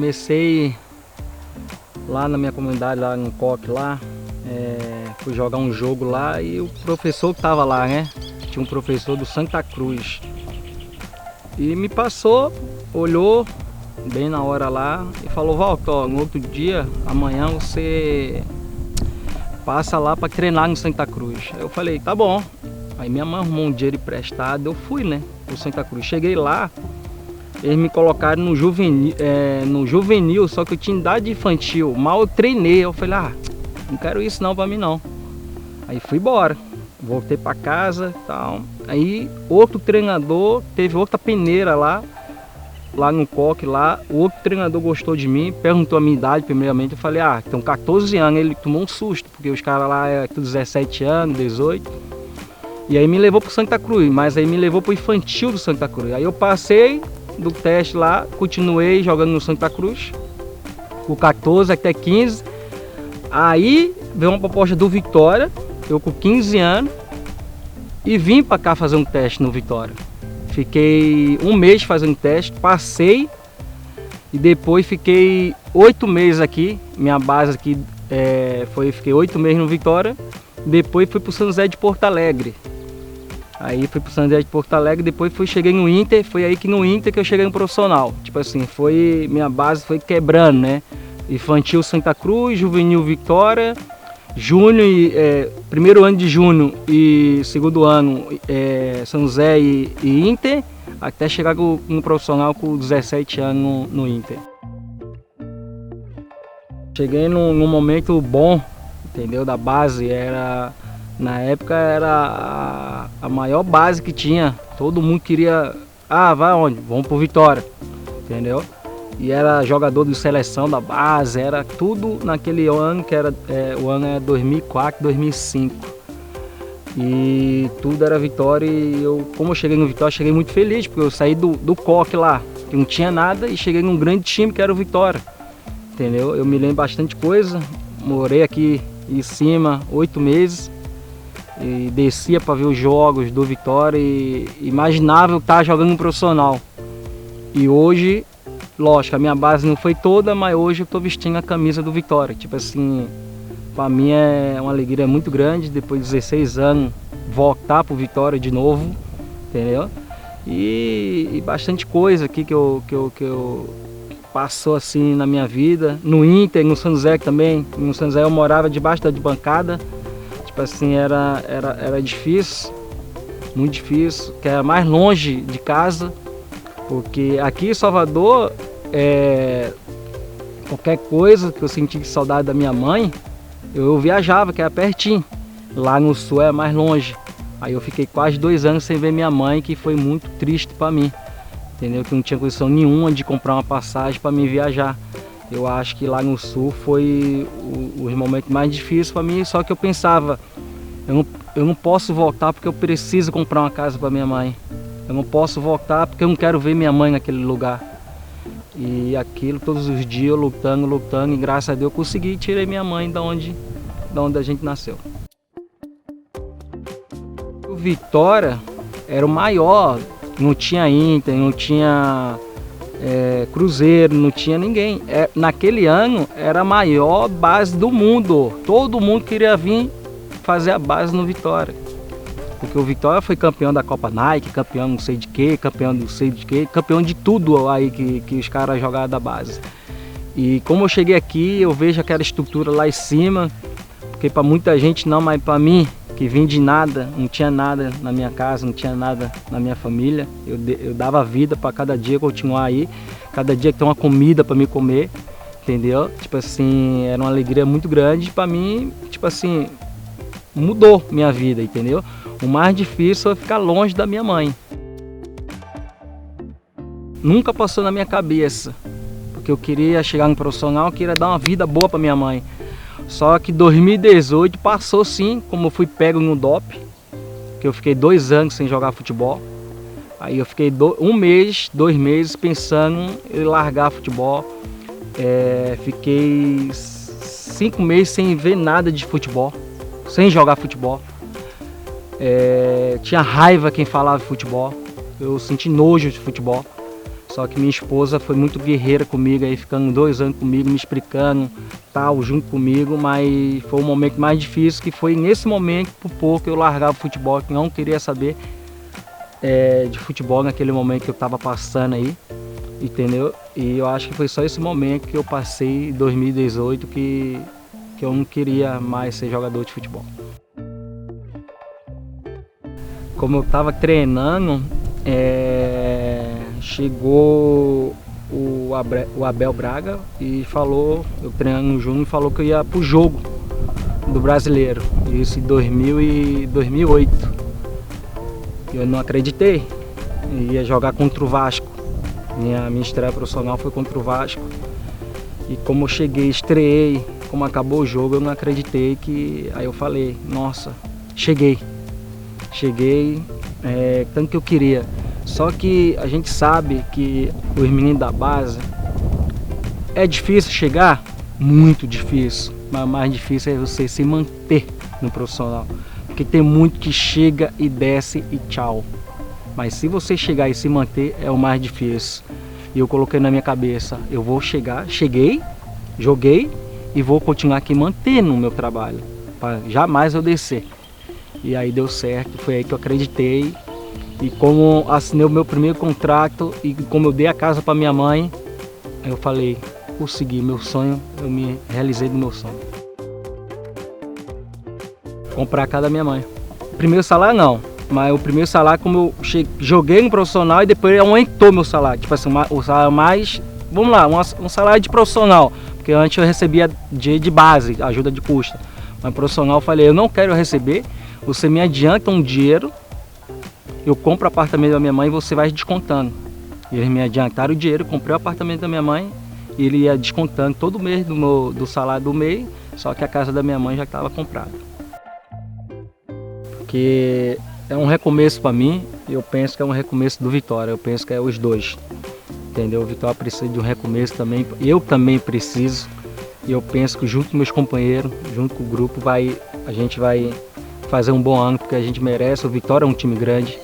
comecei lá na minha comunidade, lá no Coque, lá, fui jogar um jogo lá e o professor que estava lá, né? Tinha um professor do Santa Cruz. E me passou, olhou bem na hora lá e falou: Walter, no outro dia, amanhã você passa lá para treinar no Santa Cruz. Eu falei: tá bom. Aí minha mãe arrumou um dinheiro emprestado, eu fui, né, pro Santa Cruz. Cheguei lá, eles me colocaram no juvenil, só que eu tinha idade infantil. Mal eu treinei, eu falei: ah, não quero isso não pra mim não. Aí fui embora, voltei pra casa e tal. Aí outro treinador, teve outra peneira lá no Coque lá. O outro treinador gostou de mim, perguntou a minha idade primeiramente. Eu falei: ah, tem 14 anos. Ele tomou um susto, porque os caras lá é 17 anos, 18. E aí me levou pro Santa Cruz, mas aí me levou pro infantil do Santa Cruz. Aí eu passei do teste lá, continuei jogando no Santa Cruz, com 14 até 15. Aí veio uma proposta do Vitória, eu com 15 anos, e vim pra cá fazer um teste no Vitória. Fiquei um mês fazendo teste, passei, e depois fiquei 8 meses aqui. Minha base aqui fiquei 8 meses no Vitória, depois fui pro São José de Porto Alegre. Aí fui pro São José de Porto Alegre, depois cheguei no Inter, foi aí que no Inter que eu cheguei no profissional. Tipo assim, minha base foi quebrando, né? Infantil Santa Cruz, Juvenil Vitória, Júnior, primeiro ano de Júnior e segundo ano São José e Inter, até chegar no profissional com 17 anos no Inter. Cheguei num momento bom, entendeu? Da base, na época era a maior base que tinha. Todo mundo queria, vai onde? Vamos pro Vitória, entendeu? E era jogador de seleção da base, era tudo naquele ano que era, o ano é 2004, 2005. E tudo era Vitória e como eu cheguei no Vitória, cheguei muito feliz, porque eu saí do Coque lá, que não tinha nada, e cheguei num grande time que era o Vitória, entendeu? Eu me lembro bastante coisa, morei aqui em cima 8 meses, e descia para ver os jogos do Vitória e imaginava eu estar jogando no profissional. E hoje, lógico, a minha base não foi toda, mas hoje eu estou vestindo a camisa do Vitória. Tipo assim, para mim é uma alegria muito grande, depois de 16 anos, voltar pro Vitória de novo, entendeu? E bastante coisa aqui que passou assim na minha vida. No Inter, no São José também. No São José eu morava debaixo da bancada. Tipo assim, era difícil, muito difícil, que era mais longe de casa, porque aqui em Salvador, qualquer coisa que eu senti saudade da minha mãe, eu viajava, que era pertinho. Lá no sul é mais longe. Aí eu fiquei quase 2 anos sem ver minha mãe, que foi muito triste para mim, entendeu? Que não tinha condição nenhuma de comprar uma passagem para mim viajar. Eu acho que lá no sul foi os momentos mais difíceis para mim, só que eu pensava, eu não posso voltar porque eu preciso comprar uma casa para minha mãe. Eu não posso voltar porque eu não quero ver minha mãe naquele lugar. E aquilo, todos os dias, eu lutando, e graças a Deus eu consegui, tirei minha mãe da onde a gente nasceu. O Vitória era o maior, não tinha Inter, não tinha Cruzeiro, não tinha ninguém. Naquele ano era a maior base do mundo. Todo mundo queria vir fazer a base no Vitória. Porque o Vitória foi campeão da Copa Nike, campeão não sei de quê, campeão não sei de quê, campeão de tudo aí que os caras jogaram da base. E como eu cheguei aqui, eu vejo aquela estrutura lá em cima, porque para muita gente não, mas para mim, que vim de nada, não tinha nada na minha casa, não tinha nada na minha família. Eu dava vida para cada dia continuar aí, cada dia ter uma comida para me comer, entendeu? Tipo assim, era uma alegria muito grande para mim, tipo assim, mudou minha vida, entendeu? O mais difícil é ficar longe da minha mãe. Nunca passou na minha cabeça, porque eu queria chegar no profissional, eu queria dar uma vida boa para minha mãe. Só que 2018 passou sim, como eu fui pego no doping, que eu fiquei 2 anos sem jogar futebol. Aí eu fiquei 1 mês, 2 meses pensando em largar futebol. Fiquei 5 meses sem ver nada de futebol, sem jogar futebol. Tinha raiva quem falava de futebol, eu senti nojo de futebol. Só que minha esposa foi muito guerreira comigo, aí ficando 2 anos comigo, me explicando, tal, junto comigo, mas foi o momento mais difícil, que foi nesse momento, por pouco, eu largava o futebol, que não queria saber de futebol naquele momento que eu estava passando aí, entendeu? E eu acho que foi só esse momento que eu passei em 2018 que eu não queria mais ser jogador de futebol. Como eu estava treinando, chegou o Abel Braga e falou, eu treinando no Júnior, falou que eu ia pro jogo do Brasileiro, isso em 2008. Eu não acreditei, eu ia jogar contra o Vasco, minha estreia profissional foi contra o Vasco. E como eu cheguei, estreiei, como acabou o jogo, eu não acreditei, aí eu falei, nossa, cheguei, tanto que eu queria. Só que a gente sabe que os meninos da base, é difícil chegar? Muito difícil, mas o mais difícil é você se manter no profissional. Porque tem muito que chega e desce e tchau. Mas se você chegar e se manter, é o mais difícil. E eu coloquei na minha cabeça, eu vou chegar, cheguei, joguei e vou continuar aqui mantendo o meu trabalho, para jamais eu descer. E aí deu certo, foi aí que eu acreditei. E como assinei o meu primeiro contrato e como eu dei a casa para minha mãe, eu falei, consegui meu sonho, eu me realizei do meu sonho. Comprar a casa da minha mãe. Primeiro salário não, mas o primeiro salário, como eu joguei no profissional e depois aumentou meu salário. Tipo assim, o salário mais, vamos lá, um salário de profissional. Porque antes eu recebia de base, ajuda de custo. Mas profissional eu falei, eu não quero receber, você me adianta um dinheiro, eu compro o apartamento da minha mãe e você vai descontando. E eles me adiantaram o dinheiro, comprei o apartamento da minha mãe, e ele ia descontando todo mês do salário do mês, só que a casa da minha mãe já estava comprada. Porque é um recomeço para mim, eu penso que é um recomeço do Vitória, eu penso que é os dois. Entendeu? O Vitória precisa de um recomeço também, eu também preciso, e eu penso que junto com meus companheiros, junto com o grupo, a gente vai fazer um bom ano, porque a gente merece. O Vitória é um time grande,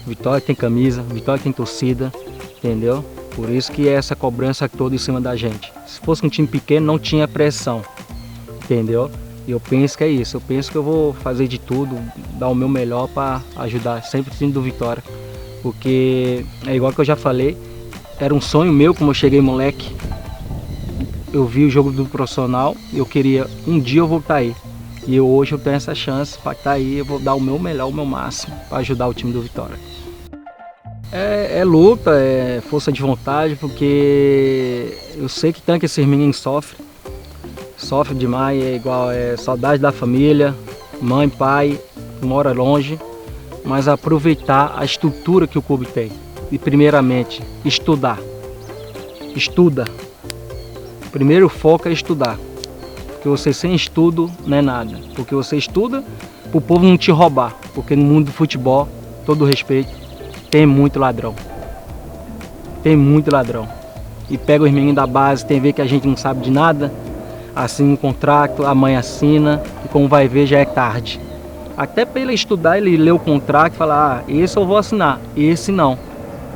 o Vitória tem camisa, o Vitória tem torcida, entendeu? Por isso que é essa cobrança toda em cima da gente. Se fosse um time pequeno, não tinha pressão, entendeu? E eu penso que é isso, eu penso que eu vou fazer de tudo, dar o meu melhor para ajudar sempre o time do Vitória, porque é igual que eu já falei, era um sonho meu, como eu cheguei moleque, eu vi o jogo do profissional, eu queria, um dia eu vou estar aí. E hoje eu tenho essa chance para estar aí, eu vou dar o meu melhor, o meu máximo, para ajudar o time do Vitória. É luta, é força de vontade, porque eu sei que tanto que esses meninos sofrem demais, é igual, saudade da família, mãe, pai, mora longe, mas aproveitar a estrutura que o clube tem. E primeiramente, estudar. Estuda. Primeiro foco é estudar. Porque você sem estudo não é nada. Porque você estuda para o povo não te roubar. Porque no mundo do futebol, todo respeito, tem muito ladrão. Tem muito ladrão. E pega os meninos da base, tem ver que a gente não sabe de nada, assina um contrato, a mãe assina, e como vai ver já é tarde. Até para ele estudar, ele lê o contrato e falar, esse eu vou assinar, esse não.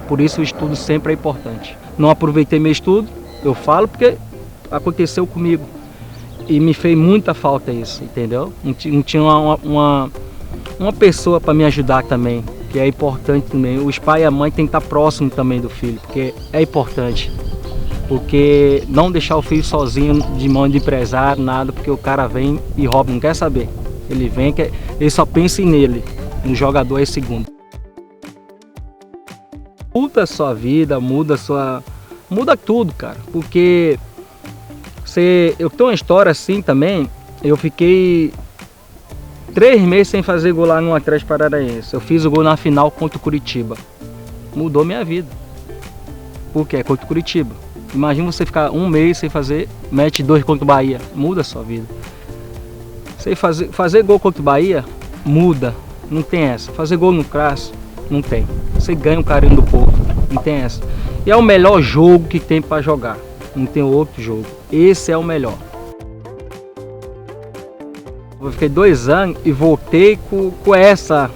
Por isso o estudo sempre é importante. Não aproveitei meu estudo, eu falo porque aconteceu comigo. E me fez muita falta isso, entendeu? Não tinha uma pessoa para me ajudar também, que é importante também. Os pais e a mãe têm que estar próximo também do filho, porque é importante. Porque não deixar o filho sozinho de mão de empresário, nada, porque o cara vem e rouba, não quer saber. Ele vem, ele só pensa nele, no jogador é segundo. Muda a sua vida, muda tudo, cara, porque eu tenho uma história assim também, eu fiquei 3 meses sem fazer gol lá no Atlético Paranaense. Eu fiz o gol na final contra o Curitiba. Mudou minha vida. Por quê? Contra o Curitiba. Imagina você ficar 1 mês sem fazer, mete 2 contra o Bahia. Muda a sua vida. Você fazer gol contra o Bahia, muda. Não tem essa. Fazer gol no Crasso, não tem. Você ganha o carinho do povo. Não tem essa. E é o melhor jogo que tem para jogar. Não tem outro jogo. Esse é o melhor. Eu fiquei 2 anos e voltei com essa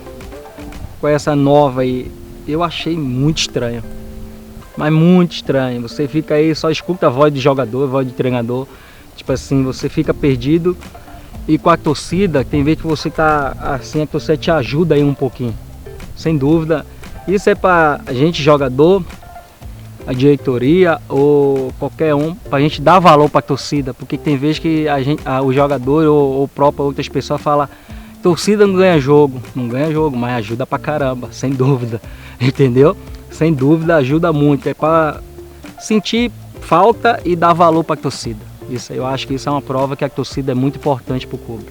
nova aí. Eu achei muito estranho. mas muito estranho. Você fica aí, só escuta a voz de jogador, a voz de treinador. Tipo assim, você fica perdido. E com a torcida, tem vezes que você tá assim, a torcida te ajuda aí um pouquinho. Sem dúvida. Isso é pra gente jogador, a diretoria ou qualquer um, pra gente dar valor pra torcida. Porque tem vezes que o jogador ou próprio outras pessoas falam: torcida não ganha jogo. Não ganha jogo, mas ajuda pra caramba, sem dúvida. Entendeu? Sem dúvida ajuda muito. É pra sentir falta e dar valor pra torcida. Isso, eu acho que isso é uma prova que a torcida é muito importante para o clube.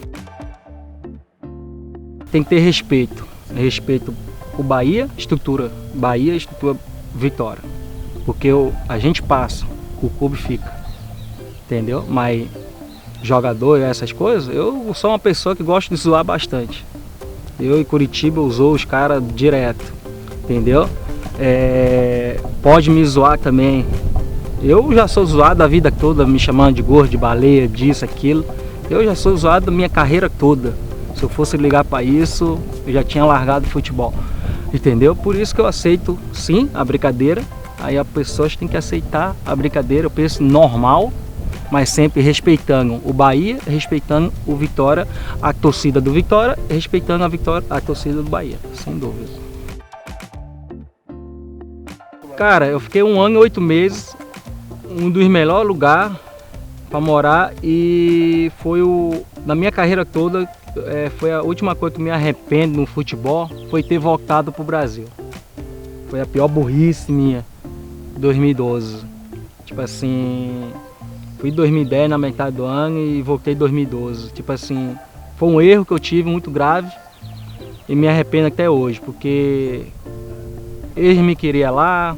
Tem que ter respeito. Respeito o Bahia, estrutura Vitória. Porque a gente passa, o clube fica. Entendeu? Mas jogador e essas coisas, eu sou uma pessoa que gosta de zoar bastante. Eu em Curitiba usou os caras direto. Entendeu? Pode me zoar também. Eu já sou zoado a vida toda, me chamando de gordo, de baleia, disso, aquilo. Eu já sou zoado a minha carreira toda. Se eu fosse ligar para isso, eu já tinha largado o futebol. Entendeu? Por isso que eu aceito, sim, a brincadeira. Aí as pessoas têm que aceitar a brincadeira, eu penso normal, mas sempre respeitando o Bahia, respeitando o Vitória, a torcida do Vitória, respeitando a torcida do Bahia, sem dúvida. Cara, eu fiquei 1 ano e 8 meses. Um dos melhores lugares para morar, e foi na minha carreira toda, foi a última coisa que me arrependo no futebol, foi ter voltado para o Brasil. Foi a pior burrice minha, 2012. Tipo assim, fui em 2010 na metade do ano e voltei em 2012. Tipo assim, foi um erro que eu tive muito grave e me arrependo até hoje, porque eles me queriam lá,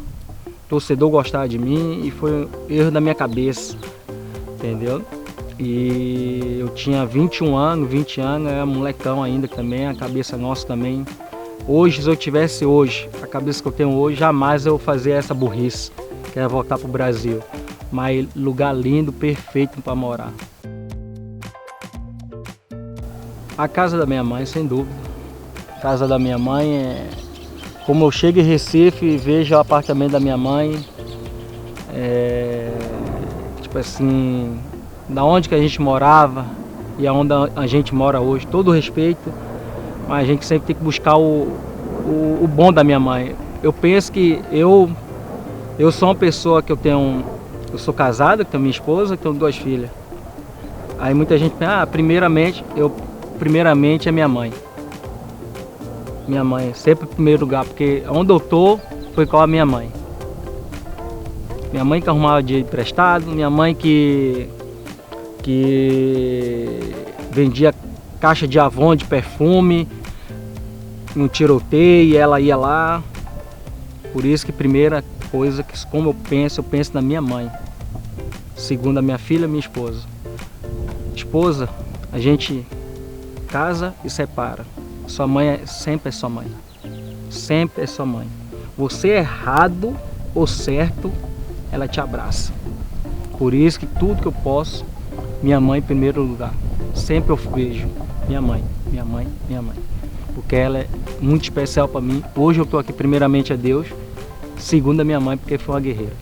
torcedor gostava de mim, e foi um erro da minha cabeça, entendeu? E eu tinha 21 anos, 20 anos, era molecão ainda também, a cabeça nossa também. Hoje, se eu tivesse hoje, a cabeça que eu tenho hoje, jamais eu fazia essa burrice, que era voltar pro Brasil. Mas lugar lindo, perfeito para morar. A casa da minha mãe, sem dúvida. A casa da minha mãe como eu chego em Recife e vejo o apartamento da minha mãe, tipo assim, da onde que a gente morava e aonde a gente mora hoje, todo o respeito, mas a gente sempre tem que buscar o bom da minha mãe. Eu penso que eu sou uma pessoa que eu sou casado, que tenho minha esposa, que tenho 2 filhas. Aí muita gente pensa, primeiramente é minha mãe. Minha mãe, sempre em primeiro lugar, porque onde eu tô foi com a minha mãe. Minha mãe que arrumava dinheiro emprestado, minha mãe que vendia caixa de Avon, de perfume, um tiroteio, e ela ia lá. Por isso que primeira coisa, que como eu penso na minha mãe. Segunda, minha filha, minha esposa. Esposa, a gente casa e separa. Sua mãe sempre é sua mãe. Sempre é sua mãe. Você errado ou certo, ela te abraça. Por isso que tudo que eu posso, minha mãe em primeiro lugar. Sempre eu vejo minha mãe, minha mãe, minha mãe. Porque ela é muito especial para mim. Hoje eu estou aqui primeiramente a Deus, segundo a minha mãe, porque foi uma guerreira.